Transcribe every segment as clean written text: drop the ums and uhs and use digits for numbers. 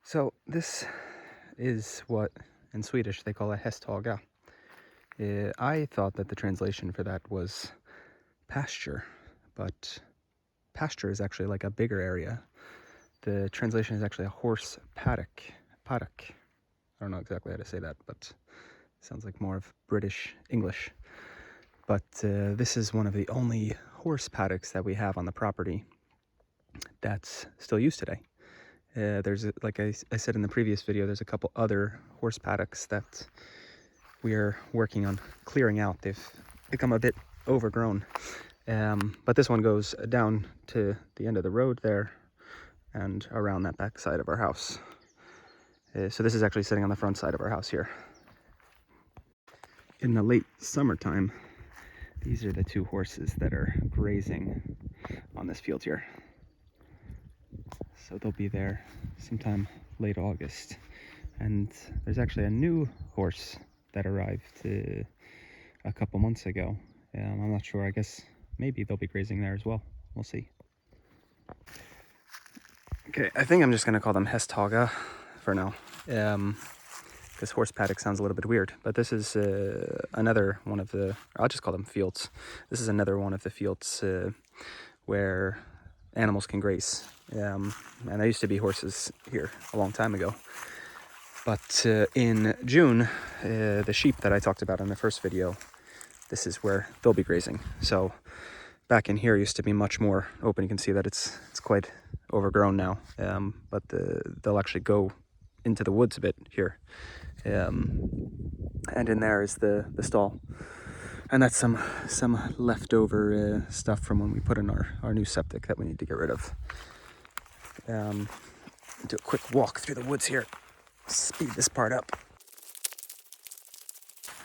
So this is what in Swedish they call a hästhaga. I thought that the translation for that was pasture, but pasture is actually like a bigger area. The translation is actually a horse paddock. Paddock. I don't know exactly how to say that, but it sounds like more of British English. But this is one of the only horse paddocks that we have on the property that's still used today. Like I said in the previous video, there's a couple other horse paddocks that we are working on clearing out. They've become a bit overgrown. But this one goes down to the end of the road there and around that back side of our house. So this is actually sitting on the front side of our house here. In the late summertime, these are the two horses that are grazing on this field here. So they'll be there sometime late August. And there's actually a new horse that arrived a couple months ago. I'm not sure. I guess maybe they'll be grazing there as well. We'll see. Okay, I think I'm just going to call them hästhaga for now. Because horse paddock sounds a little bit weird. But this is another one of the, I'll just call them fields. This is another one of the fields where animals can graze. And there used to be horses here a long time ago. But in June, the sheep that I talked about in the first video, this is where they'll be grazing. So back in here used to be much more open. You can see that it's quite overgrown now. But they'll actually go into the woods a bit here. And in there is the stall. And that's some leftover stuff from when we put in our new septic that we need to get rid of. Do a quick walk through the woods here. Speed this part up.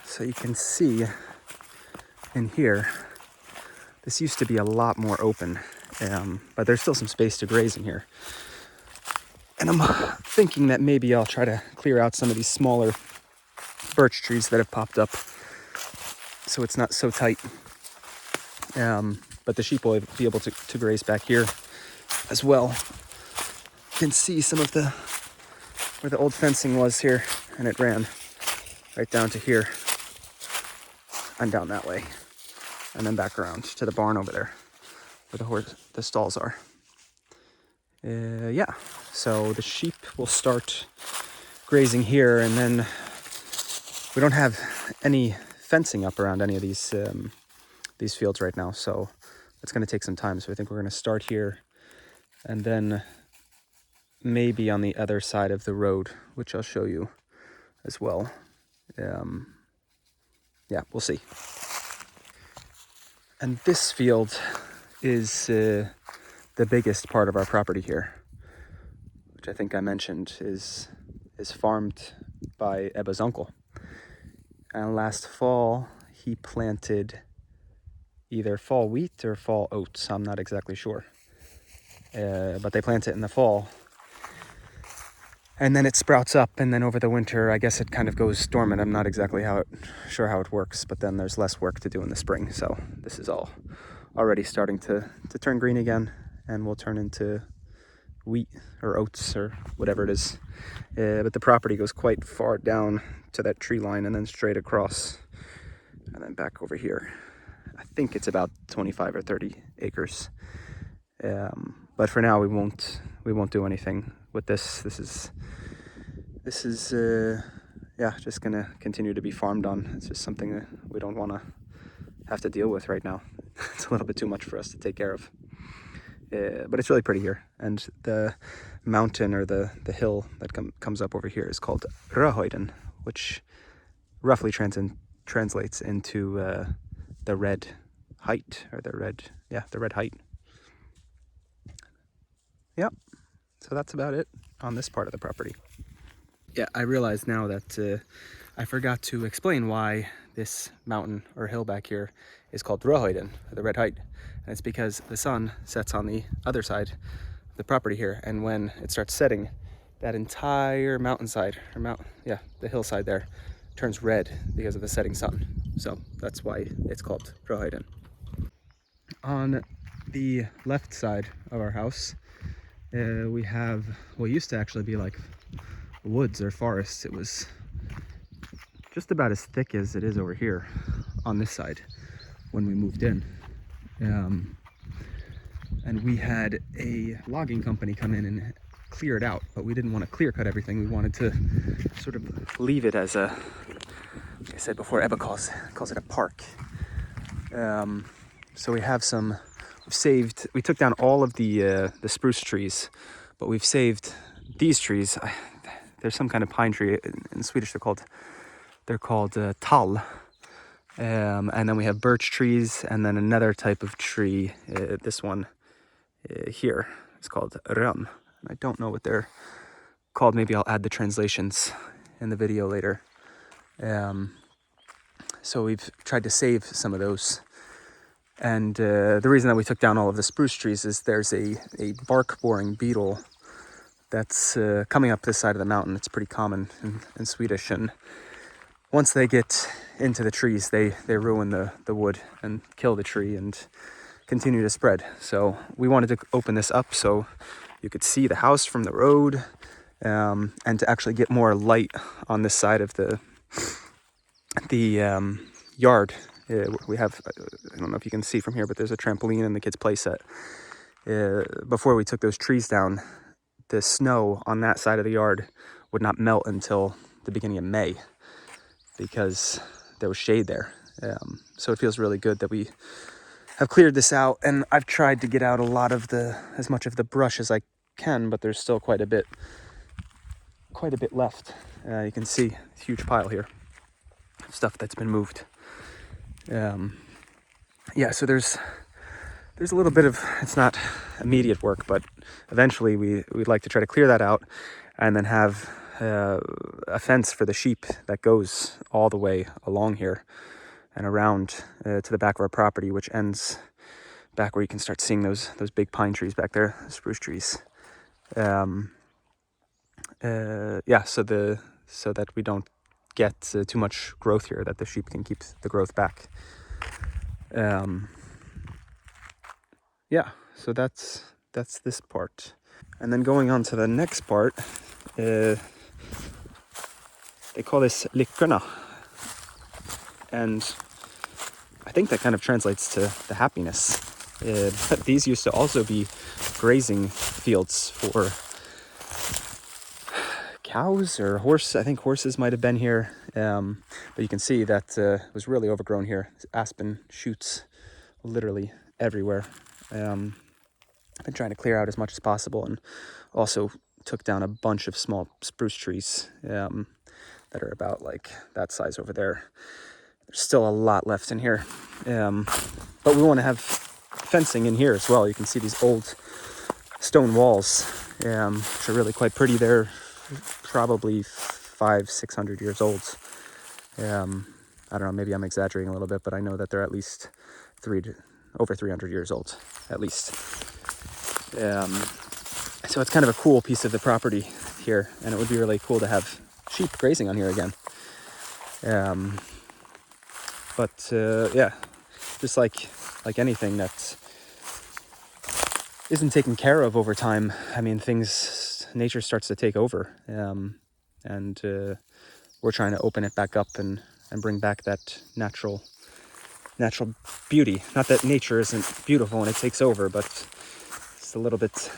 So you can see in here, this used to be a lot more open, but there's still some space to graze in here. And I'm thinking that maybe I'll try to clear out some of these smaller birch trees that have popped up so it's not so tight. But the sheep will be able to graze back here as well. You can see some of where the old fencing was here, and it ran right down to here and down that way, and then back around to the barn over there where the stalls are. Yeah, so the sheep will start grazing here, and then we don't have any fencing up around any of these fields right now, so it's going to take some time. So I think we're going to start here, and then maybe on the other side of the road, which I'll show you as well. Yeah, we'll see. And this field is the biggest part of our property here, which I think I mentioned is farmed by Ebba's uncle. And last fall, he planted either fall wheat or fall oats. I'm not exactly sure. But they plant it in the fall. And then it sprouts up, and then over the winter, I guess it kind of goes dormant. I'm not exactly sure how it works, but then there's less work to do in the spring. So this is all already starting to turn green again, and will turn into wheat or oats or whatever it is. But the property goes quite far down to that tree line and then straight across and then back over here. I think it's about 25 or 30 acres. But for now, we won't do anything with this. This is yeah, just gonna continue to be farmed on. It's just something that we don't want to have to deal with right now. It's a little bit too much for us to take care of. But it's really pretty here, and the mountain or the hill that comes up over here is called Rödhöjden, which roughly translates into the red height, or the red height. Yep. So that's about it on this part of the property. Yeah, I realize now that I forgot to explain why this mountain or hill back here is called Rödhöjden, the red height. And it's because the sun sets on the other side of the property here, and when it starts setting, that entire mountainside, the hillside there, turns red because of the setting sun. So that's why it's called Rödhöjden. On the left side of our house, we have what used to actually be like woods or forests. It was just about as thick as it is over here on this side when we moved in. And we had a logging company come in and clear it out, but we didn't want to clear cut everything. We wanted to sort of leave it as a, like I said before, Ebba calls it a park. So we have we took down all of the spruce trees, but we've saved these trees. There's some kind of pine tree in Swedish. They're called tall. And then we have birch trees, and then another type of tree. This one here, it's called rön. I don't know what they're called. Maybe I'll add the translations in the video later. So we've tried to save some of those. And the reason that we took down all of the spruce trees is there's a bark boring beetle that's coming up this side of the mountain. It's pretty common in Swedish, and once they get into the trees, they ruin the wood and kill the tree and continue to spread. So we wanted to open this up so you could see the house from the road, and to actually get more light on this side of the yard. We have, I don't know if you can see from here, but there's a trampoline and the kids' play set. Before we took those trees down, the snow on that side of the yard would not melt until the beginning of May because there was shade there. So it feels really good that we have cleared this out, and I've tried to get out as much of the brush as I can, but there's still quite a bit left. You can see a huge pile here of stuff that's been moved. Yeah, so there's a little bit of, it's not immediate work, but eventually we'd like to try to clear that out and then have a fence for the sheep that goes all the way along here and around to the back of our property, which ends back where you can start seeing those big pine trees back there, the spruce trees. Yeah, so that we don't get too much growth here, that the sheep can keep the growth back. Yeah, so that's this part. And then going on to the next part, they call this lyckorna, and I think that kind of translates to the happiness. But these used to also be grazing fields for cows or horse. I think horses might have been here, but you can see that it was really overgrown here. Aspen shoots literally everywhere. I've been trying to clear out as much as possible, and also took down a bunch of small spruce trees that are about like that size over there. There's still a lot left in here, but we want to have fencing in here as well. You can see these old stone walls, which are really quite pretty. They're probably 500-600 years old. I don't know, maybe I'm exaggerating a little bit, but I know that they're at least over 300 years old, at least. So it's kind of a cool piece of the property here, and it would be really cool to have sheep grazing on here again. But yeah, just like anything that isn't taken care of over time, I mean, nature starts to take over, and we're trying to open it back up and bring back that natural beauty. Not that nature isn't beautiful when it takes over, but it's a little bit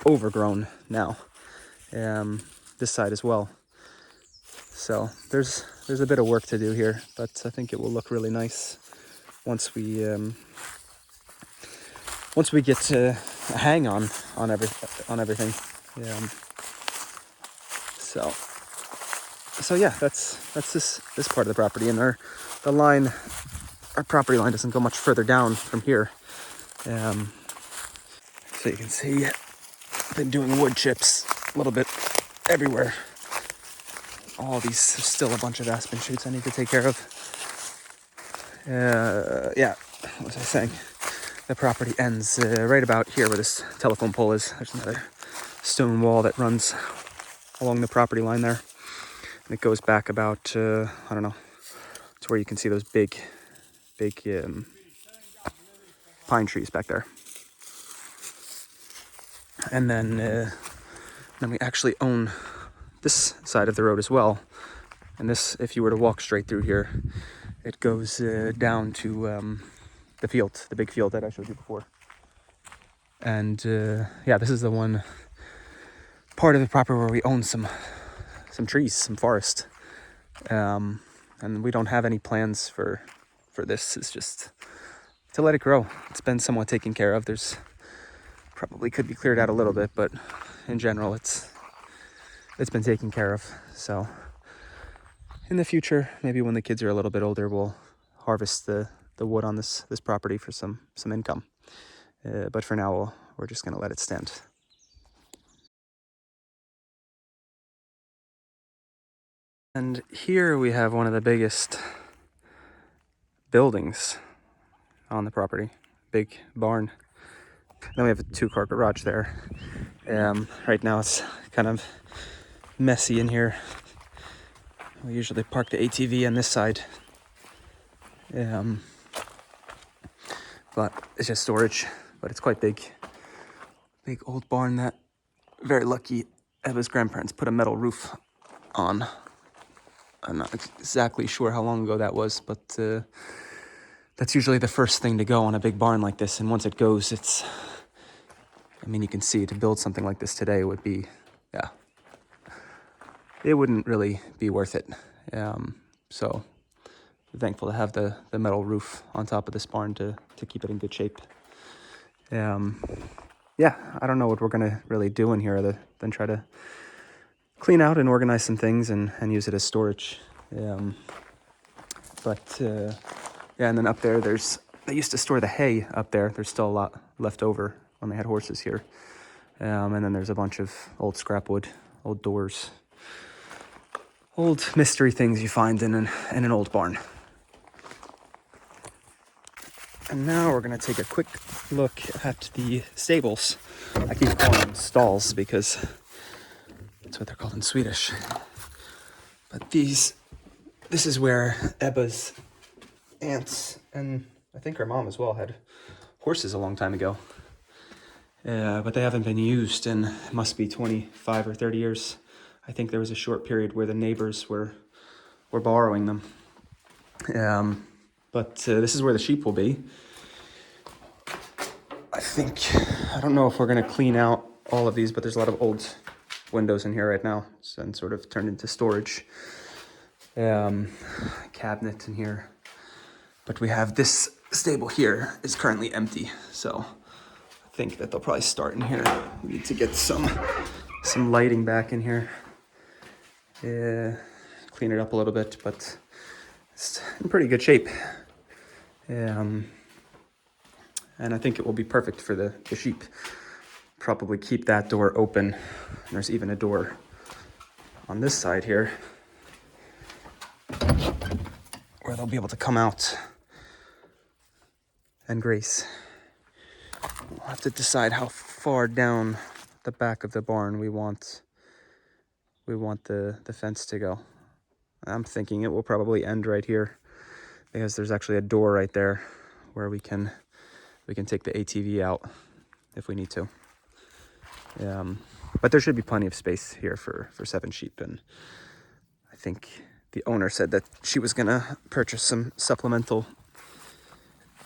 overgrown now. This side as well. So there's a bit of work to do here, but I think it will look really nice once we get a hang on everything. So yeah, that's this part of the property, and our property line doesn't go much further down from here. So you can see I've been doing wood chips a little bit everywhere. All these, there's still a bunch of aspen shoots I need to take care of. Yeah, what was I saying? The property ends right about here where this telephone pole is. There's another stone wall that runs along the property line there. And it goes back about, I don't know, to where you can see those big pine trees back there. And then we actually own this side of the road as well. And this, if you were to walk straight through here, it goes down to the field, the big field that I showed you before. And yeah, this is the one part of the property where we own some trees, some forest. And we don't have any plans for this. It's just to let it grow. It's been somewhat taken care of. There's probably could be cleared out a little bit, but in general, it's been taken care of. So in the future, maybe when the kids are a little bit older, we'll harvest the wood on this property for some income. But for now, we're just going to let it stand. And here we have one of the biggest buildings on the property, big barn. Then we have a 2-car garage there. Right now it's kind of messy in here. We usually park the ATV on this side. But it's just storage, but it's quite big. Big old barn that very lucky Eva's grandparents put a metal roof on. I'm not exactly sure how long ago that was, but that's usually the first thing to go on a big barn like this. And once it goes, I mean, you can see to build something like this today would be, yeah, it wouldn't really be worth it. So we're thankful to have the metal roof on top of this barn to keep it in good shape. Yeah, I don't know what we're gonna really do in here other than try to clean out and organize some things and use it as storage. Yeah, and then up there, they used to store the hay up there. There's still a lot left over when they had horses here. And then there's a bunch of old scrap wood, old doors, old mystery things you find in an old barn. And now we're gonna take a quick look at the stables. I keep calling them stalls because that's what they're called in Swedish. But this is where Ebba's aunts and I think her mom as well had horses a long time ago. But they haven't been used in, it must be 25 or 30 years. I think there was a short period where the neighbors were borrowing them. But this is where the sheep will be. I don't know if we're gonna clean out all of these, but there's a lot of old windows in here right now, and sort of turned into storage. Cabinet in here. But we have this stable here is currently empty, so I think that they'll probably start in here. We need to get some lighting back in here. Clean it up a little bit, but it's in pretty good shape. And I think it will be perfect for the sheep. Probably keep that door open. And there's even a door on this side here where they'll be able to come out and graze. We'll have to decide how far down the back of the barn we want the fence to go. I'm thinking it will probably end right here because there's actually a door right there where we can take the ATV out if we need to. But there should be plenty of space here for 7 sheep, and I think the owner said that she was gonna purchase some supplemental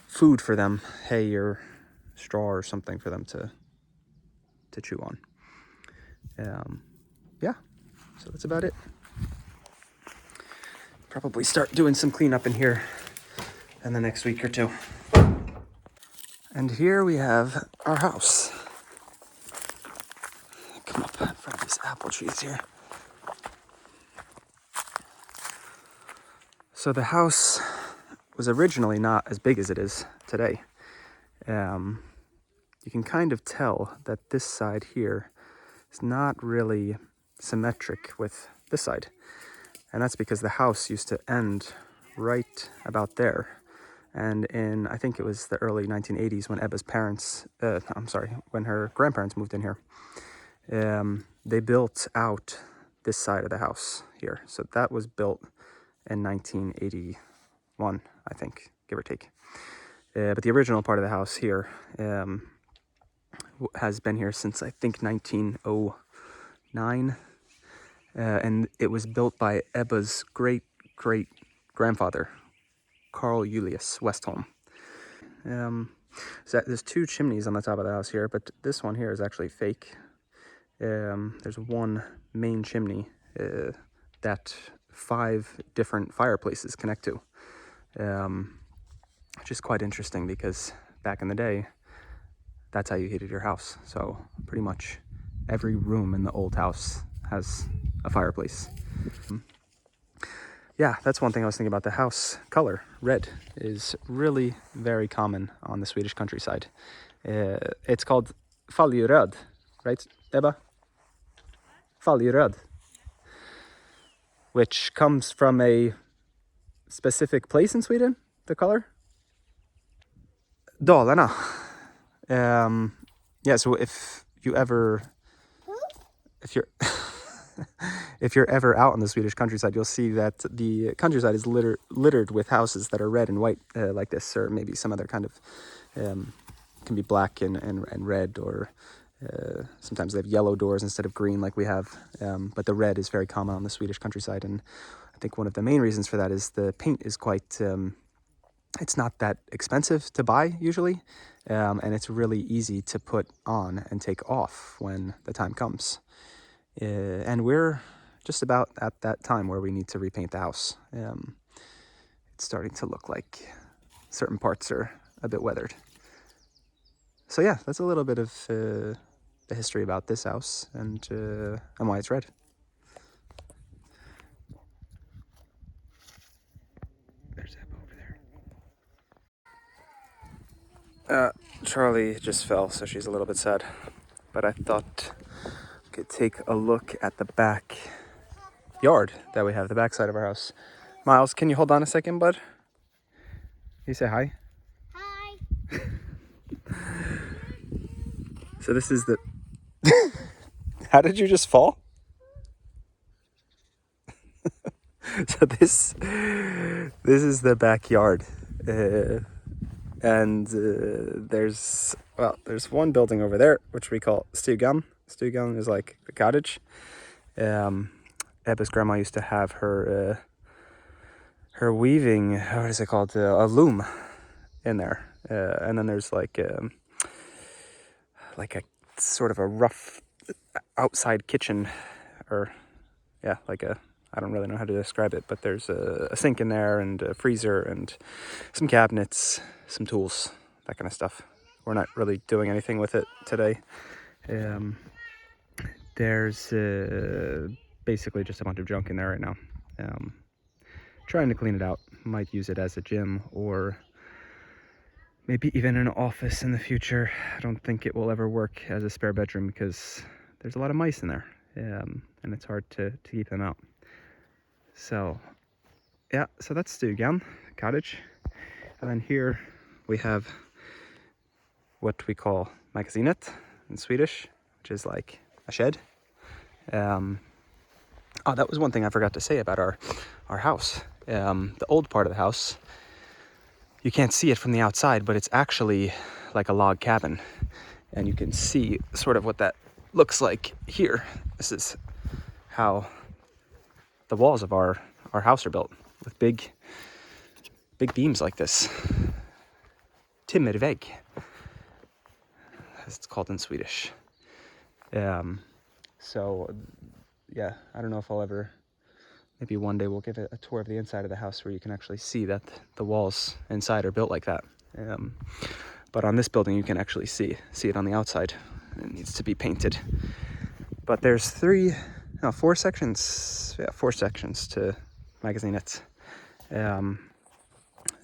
food for them, hay or straw or something for them to chew on. Yeah, so that's about it. Probably start doing some cleanup in here in the next week or two. And here we have our house. Come up in front of these apple trees here. So the house was originally not as big as it is today. You can kind of tell that this side here is not really symmetric with this side. And that's because the house used to end right about there. And I think it was the early 1980s when when her grandparents moved in here, they built out this side of the house here. So that was built in 1981, I think, give or take. But the original part of the house here has been here since, I think, 1909. and it was built by Ebba's great-great-grandfather, Carl Julius Westholm. So there's 2 chimneys on the top of the house here, but this one here is actually fake. There's one main chimney that 5 different fireplaces connect to, which is quite interesting because back in the day, that's how you heated your house. So pretty much every room in the old house has a fireplace. Yeah, that's one thing I was thinking about. The house color, red, is really very common on the Swedish countryside. It's called färgröd, right, Ebba? Färgröd, which comes from a specific place in Sweden, the color? Dalarna. Yeah, so if you're if you're ever out on the Swedish countryside, you'll see that the countryside is littered with houses that are red and white like this, or maybe some other kind of, can be black and red, or sometimes they have yellow doors instead of green like we have. But the red is very common on the Swedish countryside, and I think one of the main reasons for that is the paint is quite, it's not that expensive to buy usually, and it's really easy to put on and take off when the time comes. And we're just about at that time where we need to repaint the house. It's starting to look like certain parts are a bit weathered. So yeah, that's a little bit of the history about this house and why it's red. There's Ebba over there. Charlie just fell, so she's a little bit sad. But I thought we could take a look at the back yard that we have, the back side of our house. Miles, can you hold on a second, bud? Can you say hi? Hi. So this is the... How did you just fall? So this is the backyard. And there's one building over there, which we call stugan. Stugan is like the cottage. Ebba's grandma used to have her weaving, what is it called, a loom in there. And then there's like a sort of a rough outside kitchen, or yeah, like a, I don't really know how to describe it, but there's a sink in there and a freezer and some cabinets, some tools, that kind of stuff. We're not really doing anything with it today. There's basically just a bunch of junk in there right now. Trying to clean it out. Might use it as a gym or maybe even an office in the future. I don't think it will ever work as a spare bedroom because there's a lot of mice in there, and it's hard to keep them out. So yeah, so that's stugan, cottage. And then here we have what we call magasinet in Swedish, which is like a shed. Oh, that was one thing I forgot to say about our house. The old part of the house, you can't see it from the outside, but it's actually like a log cabin. And you can see sort of what that looks like here. This is how the walls of our house are built, with big beams like this. Timmervägg, as it's called in Swedish. So yeah, I don't know if I'll ever, maybe one day we'll give it a tour of the inside of the house where you can actually see that the walls inside are built like that. But on this building you can actually see it on the outside. It needs to be painted. But there's 4 sections. Yeah, 4 sections to magasinet.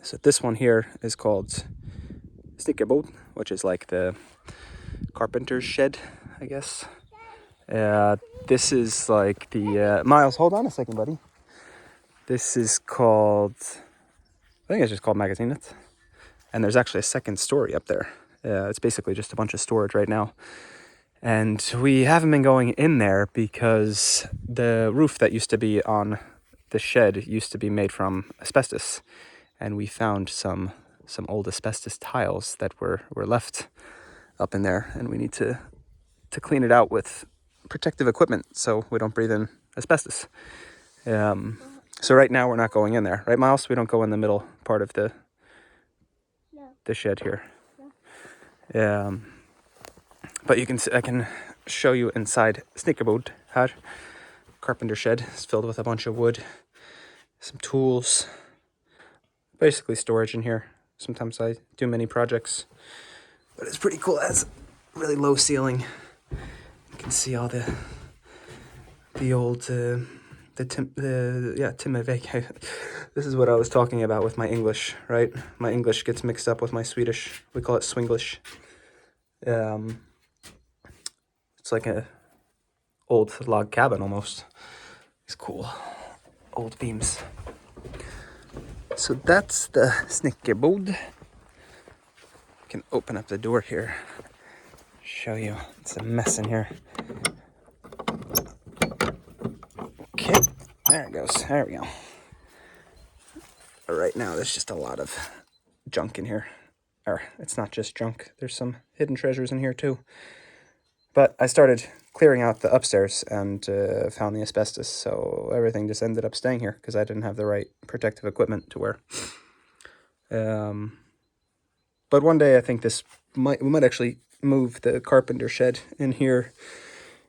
So this one here is called stickerbod, which is like the carpenter's shed, I guess. This is like the Miles, hold on a second, buddy. This is called, I think it's just called magasinet. And there's actually a second story up there. It's basically just a bunch of storage right now. And we haven't been going in there because the roof that used to be on the shed used to be made from asbestos. And we found some old asbestos tiles that were left up in there. And we need to clean it out with protective equipment so we don't breathe in asbestos. So right now we're not going in there, right, Miles? We don't go in the middle part of the shed here. But you can see, I can show you inside snickerbod här. Carpenter shed. It's filled with a bunch of wood, some tools, basically storage in here. Sometimes I do mini projects, but it's pretty cool. It has a really low ceiling. You can see all the old timmervägg. This is what I was talking about with my English, right? My English gets mixed up with my Swedish. We call it Swinglish. It's like a old log cabin almost. It's cool. Old beams. So that's the snickerbod. I can open up the door here. Show you. It's a mess in here. Okay, there it goes. There we go. But right now there's just a lot of junk in here. Or it's not just junk. There's some hidden treasures in here too. But I started clearing out the upstairs and found the asbestos, so everything just ended up staying here because I didn't have the right protective equipment to wear. But one day I think we might actually move the carpenter shed in here,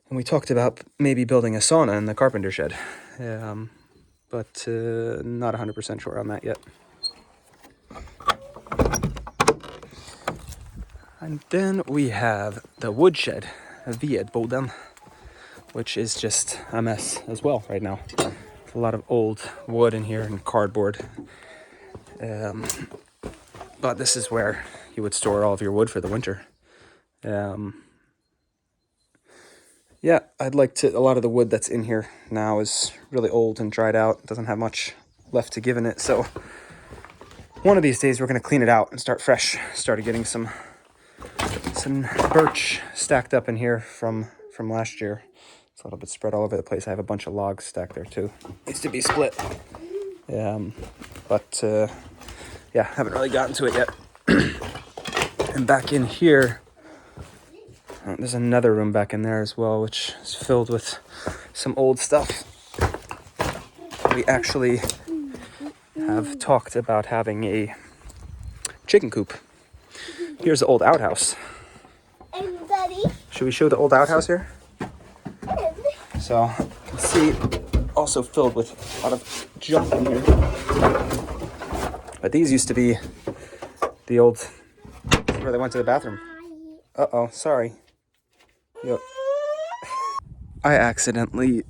and we talked about maybe building a sauna in the carpenter shed, but not 100% sure on that yet. And then we have the woodshed, Vedboden, which is just a mess as well right now. A lot of old wood in here and cardboard. But this is where you would store all of your wood for the winter. Yeah, I'd like to. A lot of the wood that's in here now is really old and dried out. It doesn't have much left to give in it. So one of these days we're going to clean it out and start fresh. Started getting some birch stacked up in here from last year. It's a little bit spread all over the place. I have a bunch of logs stacked there too. Needs to be split. But yeah, haven't really gotten to it yet. And back in here, there's another room back in there as well, which is filled with some old stuff. We actually have talked about having a chicken coop. Here's the old outhouse. Should we show the old outhouse here? So you can see also filled with a lot of junk in here. But these used to be the old, where they went to the bathroom. Uh-oh, sorry. Yep. I accidentally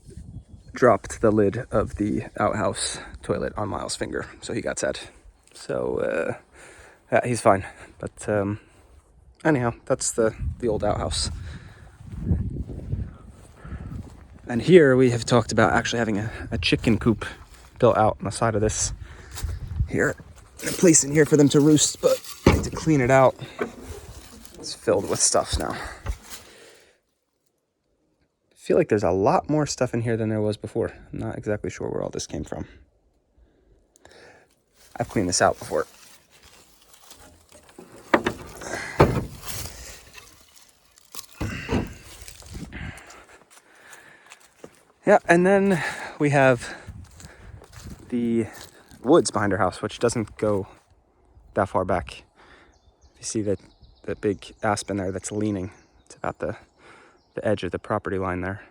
dropped the lid of the outhouse toilet on Miles' finger, so he got sad. So, yeah, he's fine. But anyhow, that's the old outhouse. And here we have talked about actually having a chicken coop built out on the side of this here. A place in here for them to roost, but I need to clean it out. It's filled with stuff now. I feel like there's a lot more stuff in here than there was before. I'm not exactly sure where all this came from. I've cleaned this out before. Yeah, and then we have the woods behind our house, which doesn't go that far back. You see that big aspen there that's leaning. It's about the edge of the property line there.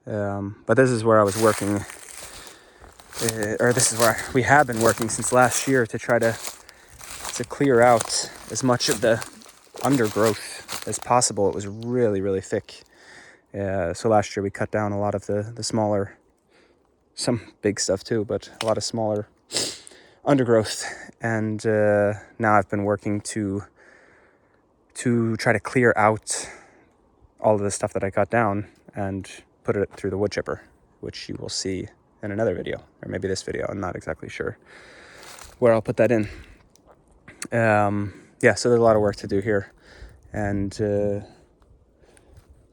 But this is where I was working, or this is where we have been working since last year to try to clear out as much of the undergrowth as possible. It was really, really thick. So last year we cut down a lot of the smaller, some big stuff too, but a lot of smaller undergrowth. And now I've been working to try to clear out all of the stuff that I cut down and put it through the wood chipper, which you will see in another video, or maybe this video. I'm not exactly sure where I'll put that in. Yeah, so there's a lot of work to do here. And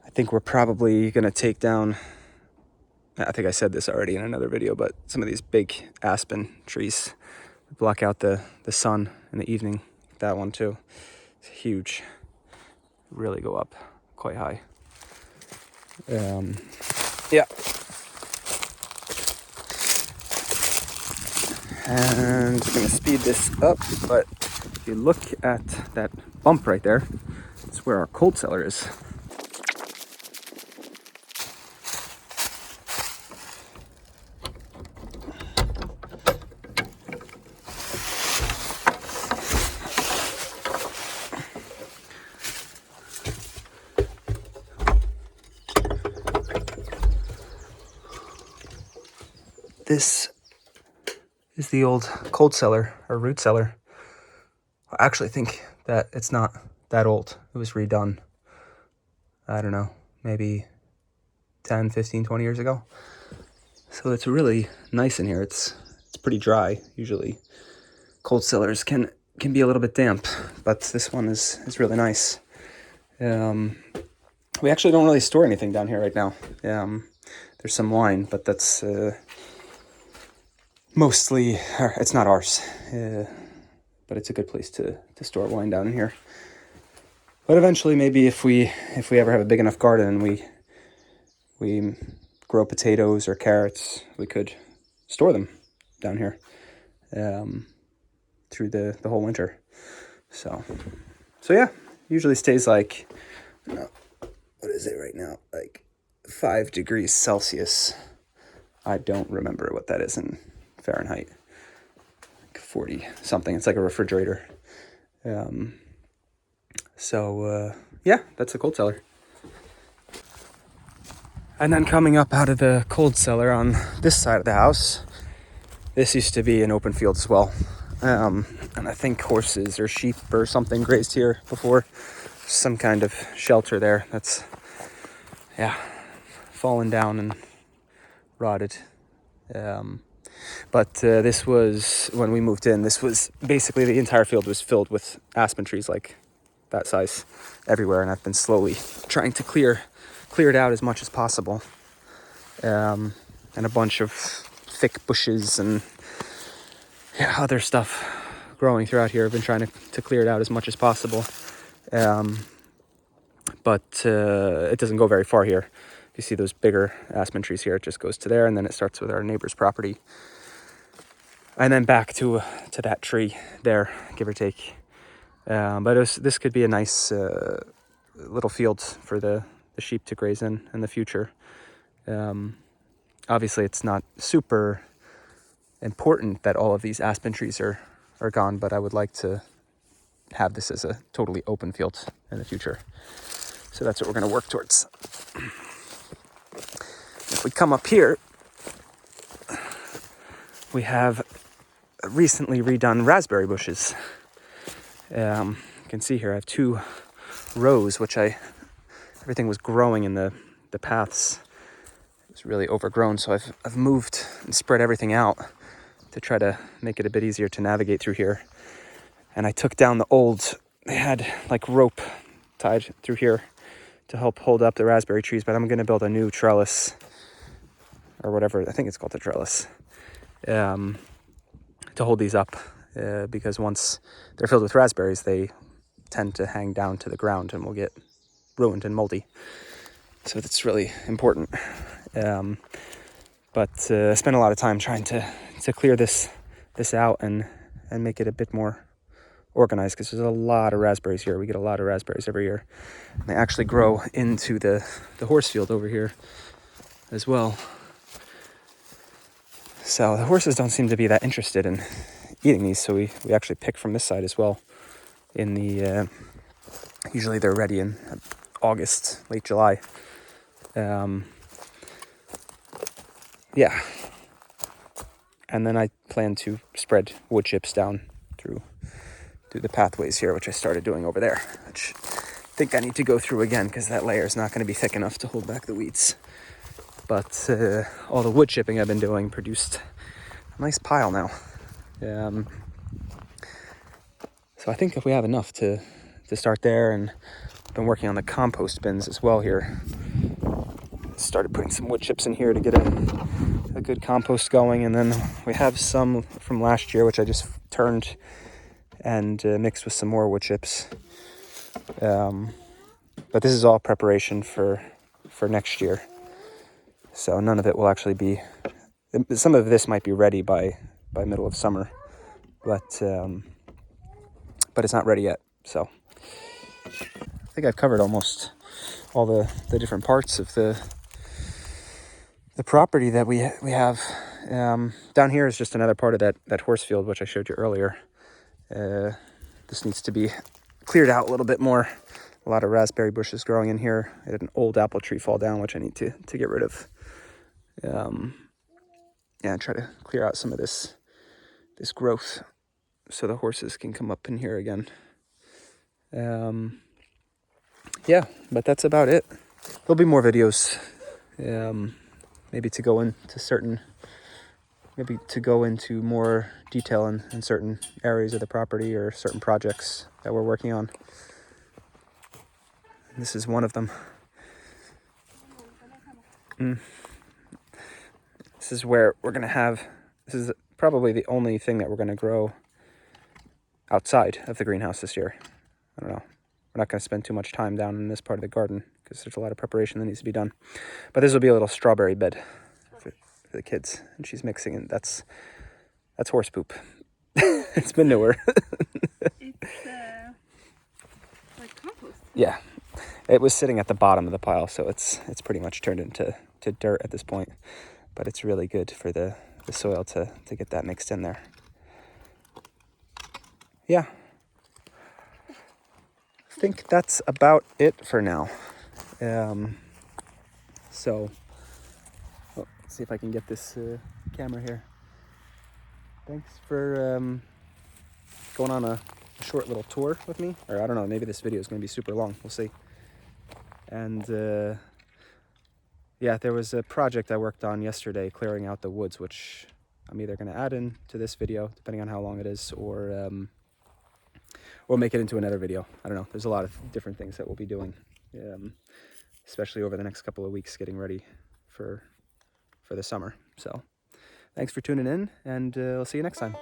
I think we're probably going to take down, I think I said this already in another video, but some of these big aspen trees block out the sun in the evening. That one too. It's huge. Really go up quite high. Yeah. And we're going to speed this up, but if you look at that bump right there, it's where our cold cellar is. This is the old cold cellar or root cellar. I actually think that it's not that old. It was redone, I don't know, maybe 10, 15, 20 years ago. So it's really nice in here. It's pretty dry. Usually cold cellars can be a little bit damp, but this one is really nice. We actually don't really store anything down here right now. There's some wine, but that's mostly, it's not ours, but it's a good place to store wine down in here. But eventually, maybe if we ever have a big enough garden and we grow potatoes or carrots, we could store them down here through the whole winter. So yeah, usually stays like, what is it right now? Like 5 degrees Celsius. I don't remember what that is in Fahrenheit. Like 40 something. It's like a refrigerator. Yeah, that's a cold cellar. And then coming up out of the cold cellar on this side of the house, this used to be an open field as well. And I think horses or sheep or something grazed here before. Some kind of shelter there that's, fallen down and rotted. But this was, when we moved in, this was basically the entire field was filled with aspen trees like that size everywhere. And I've been slowly trying to clear it out as much as possible. And a bunch of thick bushes and other stuff growing throughout here. I've been trying to clear it out as much as possible. But it doesn't go very far here. You see those bigger aspen trees here, it just goes to there, and then it starts with our neighbor's property. And then back to that tree there, give or take. But this could be a nice little field for the sheep to graze in the future. Obviously, it's not super important that all of these aspen trees are gone, but I would like to have this as a totally open field in the future. So that's what we're going to work towards. If we come up here, we have recently redone raspberry bushes. You can see here I have 2 rows, which everything was growing in the paths. It was really overgrown, so I've moved and spread everything out to try to make it a bit easier to navigate through here. And I took down the old, they had like rope tied through here to help hold up the raspberry trees, but I'm going to build a new trellis or whatever, I think it's called a trellis, to hold these up, because once they're filled with raspberries, they tend to hang down to the ground and will get ruined and moldy. So that's really important. But I spent a lot of time trying to clear this out and make it a bit more organized, because there's a lot of raspberries here. We get a lot of raspberries every year. And they actually grow into the horse field over here as well. So the horses don't seem to be that interested in eating these, so we actually pick from this side as well. In the usually they're ready in August, late July. And then I plan to spread wood chips down through the pathways here, which I started doing over there, which I think I need to go through again because that layer is not going to be thick enough to hold back the weeds. But all the wood chipping I've been doing produced a nice pile now. So I think if we have enough to start there, and I've been working on the compost bins as well here. Started putting some wood chips in here to get a good compost going, and then we have some from last year which I just turned and mixed with some more wood chips. But this is all preparation for next year. So none of it will actually be, some of this might be ready by by middle of summer, but it's not ready yet. So I think I've covered almost all the different parts of the property that we have. Down here is just another part of that horse field, which I showed you earlier. This needs to be cleared out a little bit more. A lot of raspberry bushes growing in here. I had an old apple tree fall down, which I need to get rid of. Yeah, try to clear out some of this growth so the horses can come up in here again. Yeah, but that's about it. There'll be more videos, maybe to go into more detail in certain areas of the property or certain projects that we're working on. This is one of them. This is where we're going to have, this is probably the only thing that we're going to grow outside of the greenhouse this year. I don't know. We're not going to spend too much time down in this part of the garden because there's a lot of preparation that needs to be done. But this will be a little strawberry bed for the kids. And she's mixing it. That's horse poop. It's been newer. It's like compost. Yeah. It was sitting at the bottom of the pile, so it's pretty much turned into dirt at this point. But it's really good for the soil to get that mixed in there. Yeah. I think that's about it for now. So, let's see if I can get this camera here. Thanks for going on a short little tour with me. Or I don't know, maybe this video is going to be super long. We'll see. And yeah, there was a project I worked on yesterday, clearing out the woods, which I'm either going to add in to this video, depending on how long it is, or make it into another video. I don't know. There's a lot of different things that we'll be doing, especially over the next couple of weeks, getting ready for the summer. So thanks for tuning in, and I'll see you next time.